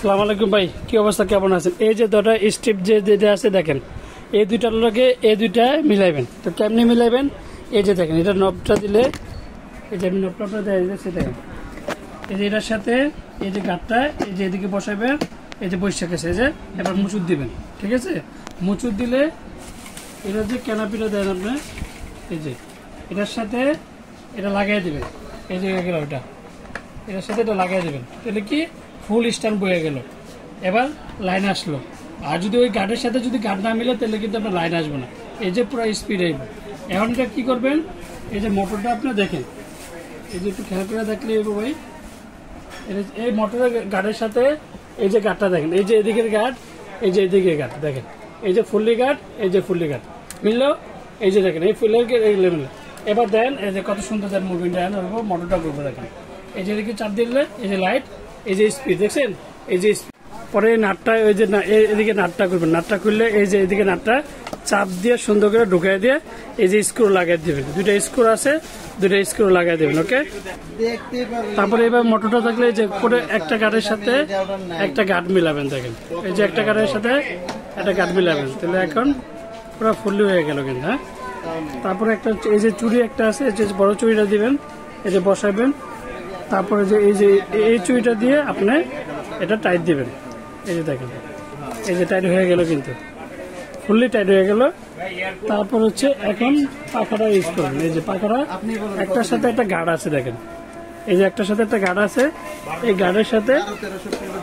আসসালামু আলাইকুম ভাই, কি অবস্থা, কেমন আছেন? এই যে দুটো স্ট্রিপ যেটা আছে দেখেন, এই দুইটার লগে এই দুইটা মিলাইবেন। তো কেমনি মিলাইবেন? এই যে দেখেন, এটা নবটা দিলে, এই যে আমি নবটা দেয় দেখেন, এই যে এটার সাথে এই যে গাঁটটা এই যে এদিকে বসাবেন, এই যে বৈশাখ আছে, এই যে এবার মুচুর দিবেন। ঠিক আছে, মুচুর দিলে এটা যে ক্যানাপিটা দেন আপনি, এই যে এটার সাথে এটা লাগাই দিবেন। এই যে গেল ওটা, এটার সাথে এটা লাগাই দেবেন, তাহলে কি ফুল স্ট্যান্ড বয়ে গেল। এবার লাইন আসলো। আর যদি ওই গার্ডের সাথে যদি গার্ড না মিলে তাহলে কিন্তু আপনার লাইন আসবে না। এই যে পুরো স্পিড আইব। এখন এটা কী করবেন, এই যে মোটরটা আপনি দেখেন, এই যে একটু খেয়াল করে দেখলে ভাই, এই মোটরের গার্ডের সাথে এই যে গার্ডটা দেখেন, এই যে এদিকের গার্ড, এই যে এদিকের গার্ড দেখেন, এই যে ফুললি গার্ড, এই যে ফুললি গার্ড মিললো। এই যে দেখেন, এই ফুলের এইগুলো মিললো। এবার দেন, এই যে কত সুন্দর দেন মুভমেন্ট দেন, মোটরটা করবো দেখেন। এই যে এদিকে চাপ দিলে এই যে লাইট, এই যে স্পিড দেখছেন, এই যে পরে নাটটা ওই যে এদিকে নাটটা করবেন। নাটটা খুললে এই যে এদিকে নাটটা চাপ দিয়ে সুন্দর করে ঢুকাই দিয়ে এই যে স্ক্রু লাগাই দিবেন। দুইটা স্ক্রু আছে, দুইটা স্ক্রু লাগাই দেবেন। ওকে, তারপরে এবার মোটরটা থাকলে যে করে একটা গার্ডের সাথে একটা গার্ড মিলাবেন। দেখেন, এই যে একটা গার্ডের সাথে একটা গার্ড মিলাবেন, তাহলে এখন পুরো ফুললি হয়ে গেল কিন্তু। হ্যাঁ, তারপরে একটা এই যে চুড়ি একটা আছে, এই যে বড় চুড়িটা দিবেন, এই যে বসাবেন। তারপরে যে এই চুড়িটা দিয়ে আপনি এটা টাইট দিবেন। এই যে দেখেন, এই যে টাইট হয়ে গেল, কিন্তু ফুললি টাইট হয়ে গেল। তারপর হচ্ছে এখন পাখাটা ইউজ করবেন। এই যে পাখাটা একটার সাথে একটা গার্ড আছে দেখেন, এই যে একটার সাথে একটা গার্ড আছে, এই গার্ডের সাথে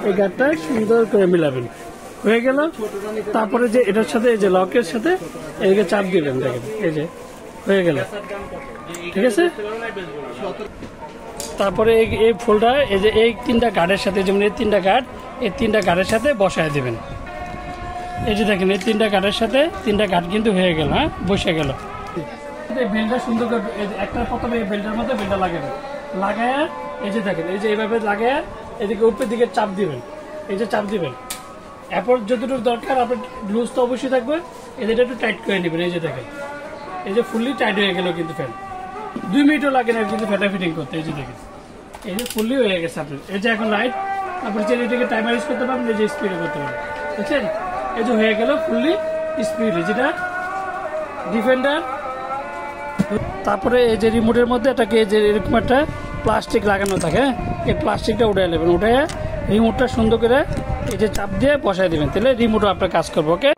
এই গার্ডটা সুন্দর করে মিলাবেন। হয়ে গেল। তারপরে যে এটার সাথে এই যে লকের সাথে এদিকে চাপ দিবেন। দেখেন, এই যে হয়ে গেল। ঠিক আছে, তারপরে এই ফুলটা এই যে এই তিনটা গার্ডের সাথে, যেমন এই তিনটা গার্ড, এই তিনটা গার্ডের সাথে বসায় দেবেন। এই যে দেখেন, এই তিনটা গার্ডের সাথে তিনটা গার্ড কিন্তু হয়ে গেল। হ্যাঁ, বসে গেল। বেলটা সুন্দর করে একটা প্রথমে এই বেলটার মধ্যে বেলটা লাগাবেন। লাগায় এই যে দেখেন, এই যে এইভাবে লাগায় এদিকে উপরের দিকে চাপ দিবেন। এই যে চাপ দিবেন, এরপর যতটুকু দরকার আপনার লুজ তো অবশ্যই থাকবে, এটা একটু টাইট করে নেবেন। এই যে দেখেন, এই যে ফুললি টাইট হয়ে গেল কিন্তু ফ্যান 2 মিনিটও লাগে না কিন্তু ফ্যানটা ফিটিং করতে। এই যে দেখেন, এই যে ফুললি হয়ে গেছে আপনার। এই যে এখন লাইট, তারপরে যে এটাকে টাইমার ইউজ করতে পারবেন, এই যে স্পিডে করতে পারবেন। বুঝছেন, এই যে হয়ে গেল ফুললি স্পিড, যেটা ডিফেন্ডার। তারপরে এই যে রিমোটের মধ্যে এটাকে যে এরকম একটা প্লাস্টিক লাগানো থাকে, এই প্লাস্টিকটা উঠাই নেবেন। উঠে রিমোটটা সুন্দর করে এই যে চাপ দিয়ে বসাই দেবেন, তাহলে রিমোটও আপনার কাজ করবো। ওকে।